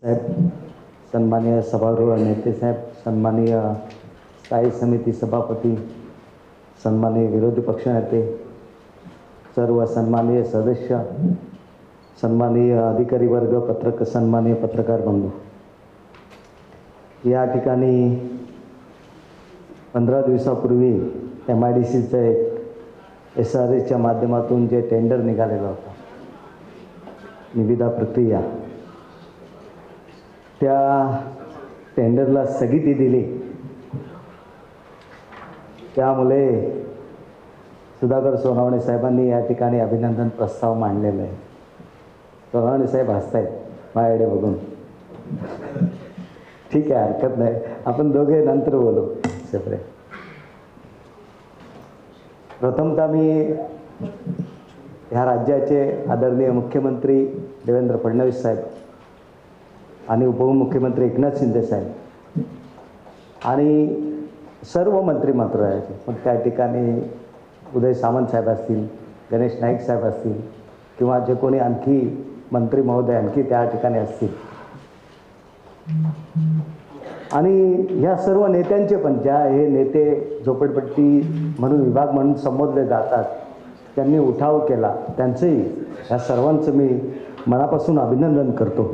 साहेब, सन्माननीय सभागृह नेते साहेब, सन्माननीय स्थायी समिती सभापती, सन्माननीय विरोधी पक्षनेते, सर्व सन्माननीय सदस्य, सन्माननीय अधिकारी वर्ग, सन्माननीय पत्रकार बंधू, या ठिकाणी 15 दिवसापूर्वी MIDCचं एक SRAच्या माध्यमातून जे टेंडर निघालेलं होतं, निविदा प्रक्रिया, त्या टेंडरला स्थगिती दिली. त्यामुळे सुधाकर सोनवणे साहेबांनी या ठिकाणी अभिनंदन प्रस्ताव मांडलेला आहे. सोनवणे साहेब हसतायत माझ्याकडे बघून. ठीक आहे, हरकत नाही, आपण दोघे नंतर बोलू सेपरेट. प्रथमतः मी ह्या राज्याचे आदरणीय मुख्यमंत्री देवेंद्र फडणवीस साहेब आणि उपमुख्यमंत्री एकनाथ शिंदे साहेब आणि सर्व मंत्रिमंडळाचे, मग त्या ठिकाणी उदय सामंत साहेब असतील, गणेश नाईक साहेब असतील किंवा जे कोणी आणखी मंत्री महोदय आणखी त्या ठिकाणी असतील, आणि ह्या सर्व नेत्यांचे पण, ज्या हे नेते झोपडपट्टी म्हणून विभाग म्हणून संबोधले जातात, त्यांनी उठाव केला, त्यांचंही ह्या सर्वांचं मी मनापासून अभिनंदन करतो.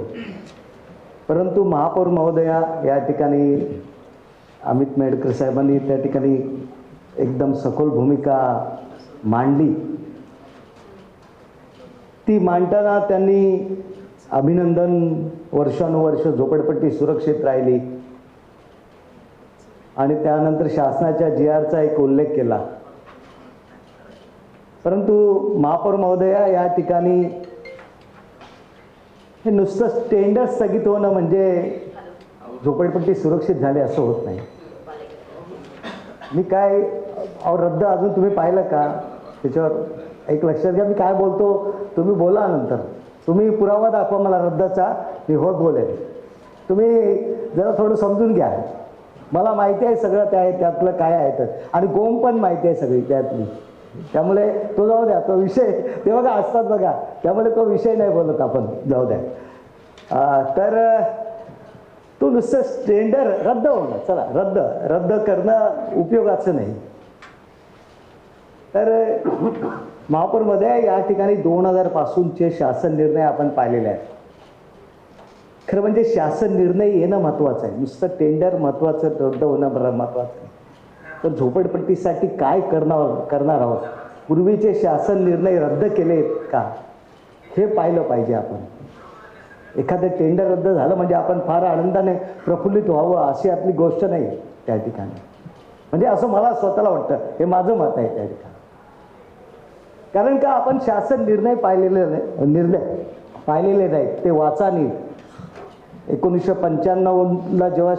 परंतु महापौर महोदया या ठिकाणी अमित मेडकर साहेबांनी त्या ठिकाणी एकदम सखोल भूमिका मांडली. ती मांडताना त्यांनी अभिनंदन, वर्षानुवर्ष झोपडपट्टी सुरक्षित राहिली आणि त्यानंतर शासनाच्या GRचा एक उल्लेख केला. परंतु महापौर महोदया या ठिकाणी हे नुसतं टेंडर स्थगित होणं म्हणजे झोपडपट्टी सुरक्षित झाली असं होत नाही. मी काय रद्द अजून तुम्ही पाहिलं का त्याच्यावर एक लक्षात घ्या, मी काय बोलतो तुम्ही बोला, नंतर तुम्ही पुरावा दाखवा मला रद्दचा, मी होत बोलेल. तुम्ही जरा थोडं समजून घ्या, मला माहिती आहे सगळं त्यातलं काय आहे तर, आणि गोम पण माहिती आहे सगळी त्यातली, त्यामुळे तो जाऊ द्या, तो विषय ते बघा असतात बघा, त्यामुळे तो विषय नाही बोलत आपण, जाऊ द्या. तर तो नुसतं टेंडर रद्द होणं, चला रद्द करणं उपयोगाचं नाही. तर महापौरमध्ये या ठिकाणी 2000 पासूनचे शासन निर्णय आपण पाहिलेले आहेत. खरं म्हणजे शासन निर्णय येणं महत्त्वाचं आहे, नुसतं टेंडर महत्त्वाचं, रद्द होणं महत्त्वाचं नाही. तर झोपडपट्टीसाठी काय करणार आहोत, पूर्वीचे शासन निर्णय रद्द केले का हे पाहिलं पाहिजे आपण. एखादं टेंडर रद्द झालं म्हणजे आपण फार आनंदाने प्रफुल्लित व्हावं अशी आपली गोष्ट नाही त्या ठिकाणी, म्हणजे असं मला स्वतःला वाटतं, हे माझं मत आहे त्या ठिकाणी. कारण का आपण शासन निर्णय पाहिलेले नाहीत, ते वाचा नीट. 1995ला जेव्हा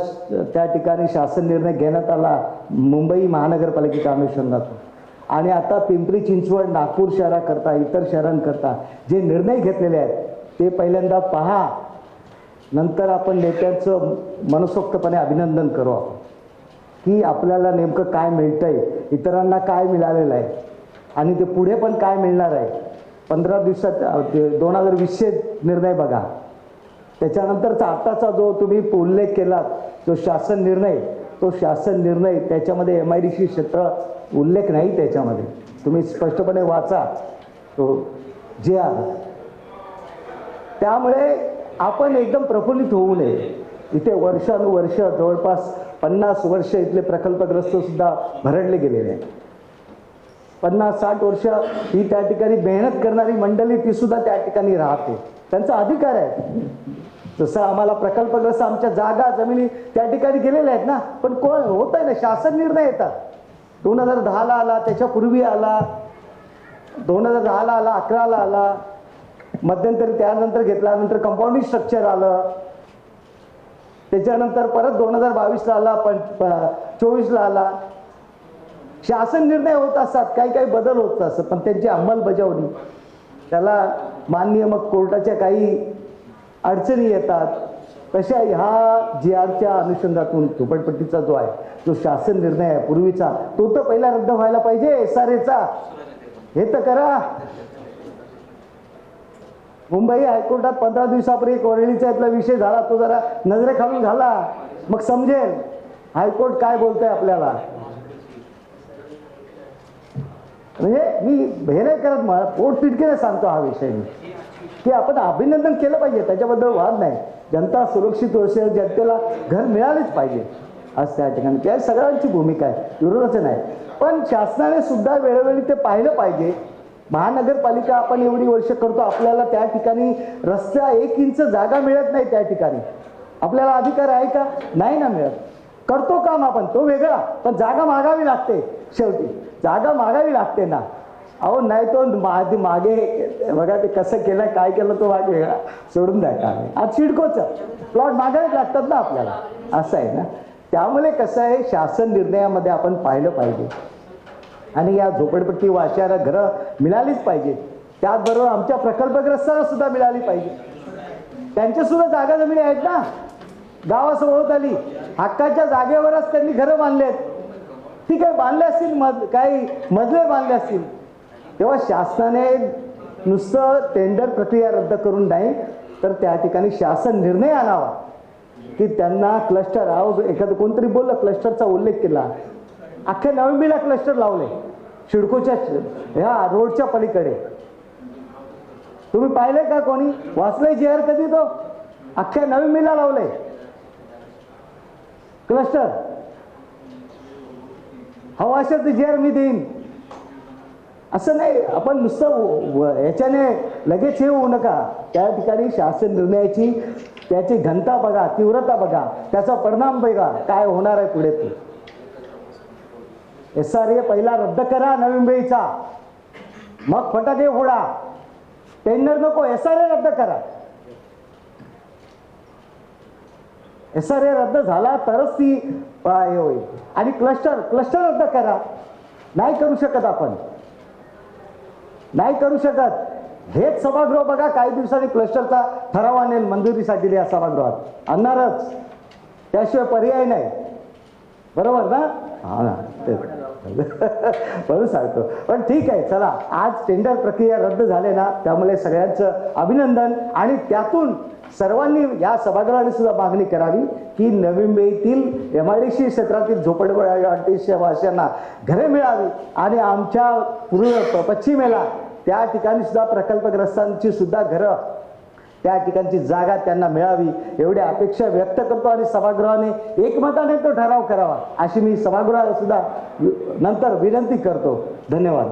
त्या ठिकाणी शासन निर्णय घेण्यात आला मुंबई महानगरपालिकेच्या अनुषंगातून, आणि आता पिंपरी चिंचवड, नागपूर शहराकरता, इतर शहरांकरता जे निर्णय घेतलेले आहेत ते पहिल्यांदा पहा, नंतर आपण नेत्यांचं मनसोक्तपणे अभिनंदन करू आपण, की आपल्याला नेमकं काय मिळतंय, इतरांना काय मिळालेलं आहे आणि ते पुढे पण काय मिळणार आहे. 15 दिवसात 2020चे निर्णय बघा, त्याच्यानंतरचा आताचा जो तुम्ही उल्लेख केला तो शासन निर्णय, त्याच्यामध्ये MIDC क्षेत्र उल्लेख नाही, त्याच्यामध्ये तुम्ही स्पष्टपणे वाचा तो GR. त्यामुळे आपण एकदम प्रफुल्लित होऊ नये. इथे वर्षानुवर्ष जवळपास 50 वर्ष इथले प्रकल्पग्रस्त सुद्धा भरडले गेलेले आहेत. 50-60 वर्ष ही त्या ठिकाणी मेहनत करणारी मंडळी ती सुद्धा त्या ठिकाणी राहते, त्यांचा अधिकार आहे. जसं आम्हाला प्रकल्पग्रस्त आमच्या जागा जमिनी त्या ठिकाणी गेलेल्या आहेत ना, पण कोण होत आहे ना, शासन निर्णय येतात. 2010ला आला, त्याच्यापूर्वी आला, 2010ला आला, 11ला आला, मध्यंतरी त्यानंतर घेतल्यानंतर कंपाऊंडिंग स्ट्रक्चर आलं, त्याच्यानंतर परत 2022ला आला, 24ला आला. शासन निर्णय होत असतात, काही बदल होत असतात, पण त्यांची अंमलबजावणी, त्याला माननीय मग कोर्टाच्या काही अडचणी येतात. तशा ह्या GRच्या अनुषंगातून झोपडपट्टीचा जो आहे, जो शासन निर्णय आहे पूर्वीचा, तो तर पहिला रद्द व्हायला पाहिजे. SRAचा हे तर करा. मुंबई हायकोर्टात 15 दिवसापूर्वी कोरेलीचा इथला विषय झाला, तो जरा नजरेखालून झाला, मग समजेल हायकोर्ट काय बोलतंय आपल्याला. म्हणजे मी हे नाही करत, मला पोटतिडकीने सांगतो हा विषय मी, की आपण अभिनंदन केलं पाहिजे, त्याच्याबद्दल वाद नाही. जनता सुरक्षित असेल, जनतेला घर मिळालेच पाहिजे आज त्या ठिकाणी, त्या सगळ्यांची भूमिका आहे, विरोधाचं नाही. पण शासनाने सुद्धा वेळोवेळी ते पाहिलं पाहिजे. महानगरपालिका आपण एवढी वर्ष करतो, आपल्याला त्या ठिकाणी रस्त्या 1 इंच जागा मिळत नाही, त्या ठिकाणी आपल्याला अधिकार आहे का? नाही ना मिळत. करतो काम आपण, तो वेगळा, पण जागा मागावी लागते, शेवटी जागा मागावी लागते ना. अहो नाही तो मागे बघा ते कसं केलं, काय केलं तो भाग वेगळा, सोडून द्या का. आज सिडकोचं प्लॉट मागावे लागतात ना आपल्याला, असं आहे ना. त्यामुळे कसं आहे, शासन निर्णयामध्ये आपण पाहिलं पाहिजे आणि या झोपडपट्टी वाशाला घरं मिळालीच पाहिजे. त्याचबरोबर आमच्या प्रकल्पग्रस्तांना सुद्धा मिळाली पाहिजे. त्यांच्या सुद्धा जागा जमिनी आहेत ना, गावासोबत आली, हक्काच्या जागेवरच त्यांनी घरं बांधलेत. ठीक आहे, बांधले असतील, काही मजले बांधले असतील. तेव्हा शासनाने नुसतं टेंडर प्रक्रिया रद्द करून नाही, तर त्या ठिकाणी शासन निर्णय आणावा की त्यांना क्लस्टर, एखादं कोणतरी बोललं क्लस्टरचा उल्लेख केला, अख्ख्या नवंबीला क्लस्टर लावले सिडकोच्या ह्या रोडच्या पलीकडे. तुम्ही पाहिले का, कोणी वाचलंय JR कधी? तो अख्ख्या नवंबीला लावले क्लस्टर. हवा असेल तर JR मी देईन, असं नाही. आपण नुसतं याच्याने लगेच हे होऊ नका. त्या ठिकाणी शासन निर्णयाची त्याची घनता बघा, तीव्रता बघा, त्याचा परिणाम बघा काय होणार आहे पुढे. ते SRA पहिला रद्द करा नवी मुंबईचा, मग फटाके फोडा. टेंडर नको, SRA रद्द करा. SRA रद्द झाला तरच ती हे होईल. आणि क्लस्टर रद्द करा. नाही करू शकत आपण, नाही करू शकत. हेच सभागृह बघा, काही दिवसांनी क्लस्टरचा ठराव आणेल मंजुरीसाठी या सभागृहात, आणणारच, त्याशिवाय पर्याय नाही. बरोबर ना? हा ना, म्हणून सांगतो. पण ठीक आहे, चला आज टेंडर प्रक्रिया रद्द झाले ना, त्यामुळे सगळ्यांचं अभिनंदन. आणि त्यातून सर्वांनी या सभागृहाने सुद्धा मागणी करावी की नवी मुंबईतील MIDC क्षेत्रातील झोपडपट्टीवासियांना घरे मिळावी आणि आमच्या पश्चिमेला त्या ठिकाणी सुद्धा प्रकल्पग्रस्तांची सुद्धा घरं, त्या ठिकाणची जागा त्यांना मिळावी, एवढी अपेक्षा व्यक्त करतो. आणि सभागृहाने एकमताने तो ठराव करावा अशी मी सभागृहाला सुद्धा नंतर विनंती करतो. धन्यवाद.